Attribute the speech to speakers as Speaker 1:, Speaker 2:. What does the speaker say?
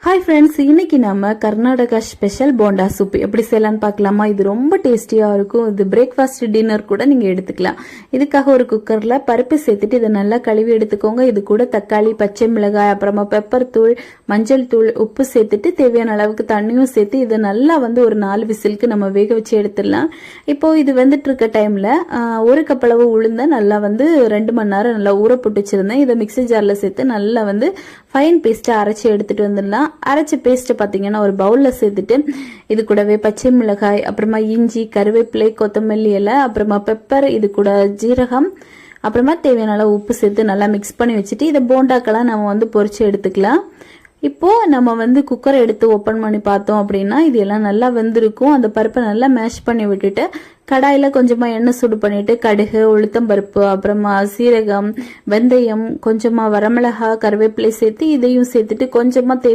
Speaker 1: Hi friends, இன்னைக்கு நம்ம Karnataka special bonda soup எப்படி செய்யலான்னு பார்க்கலாமா? இது ரொம்ப டேஸ்டியாக இருக்கும். இது பிரேக்ஃபாஸ்ட் டின்னர் கூட நீங்கள் எடுத்துக்கலாம். இதுக்காக ஒரு குக்கரில் பருப்பு சேர்த்துட்டு இதை நல்லா கழுவி எடுத்துக்கோங்க. இது கூட தக்காளி, பச்சை மிளகாய், அப்புறமா பெப்பர் தூள், மஞ்சள் தூள், உப்பு சேர்த்துட்டு தேவையான அளவுக்கு தண்ணியும் சேர்த்து இதை நல்லா ஒரு 4 விசிலுக்கு நம்ம வேக வச்சு எடுத்துடலாம். இப்போ இது வந்துட்டு இருக்க டைமில் ஒரு கப் அளவு உளுந்த நல்லா 2 மணி நேரம் நல்லா ஊற போட்டு வச்சிருந்தேன். இதை மிக்ஸி ஜாரில் சேர்த்து நல்லா ஃபைன் பேஸ்ட்டாக அரைச்சி எடுத்துகிட்டு வந்துடலாம். அரைச்ச பேஸ்ட் பார்த்தீங்கன்னா ஒரு பவுலில் சேர்த்துட்டு இது கூடவே பச்சை மிளகாய், அப்புறமா இஞ்சி, கருவேப்பிலை, கொத்தமல்லி இலை, அப்புறமா பெப்பர், இது கூட ஜீரகம், அப்புறமா தேவையான அளவு உப்பு சேர்த்து நல்லா மிக்ஸ் பண்ணி வச்சுட்டு இதை போண்டாக்கெல்லாம் நம்ம பொரிச்சு எடுத்துக்கலாம். இப்போ நம்ம குக்கரை எடுத்து ஓப்பன் பண்ணி பார்த்தோம் அப்படின்னா இது எல்லாம் நல்லா வெந்திருக்கும். அந்த பருப்பை நல்லா மேஷ் பண்ணி விட்டுட்டு கடாயில் கொஞ்சமாக எண்ணெய் சூடு பண்ணிட்டு கடுகு, உளுத்தம் பருப்பு, அப்புறமா சீரகம், வெந்தயம், கொஞ்சமாக வரமிளகா, கருவேப்பிலை சேர்த்து இதையும் சேர்த்துட்டு கொஞ்சமாக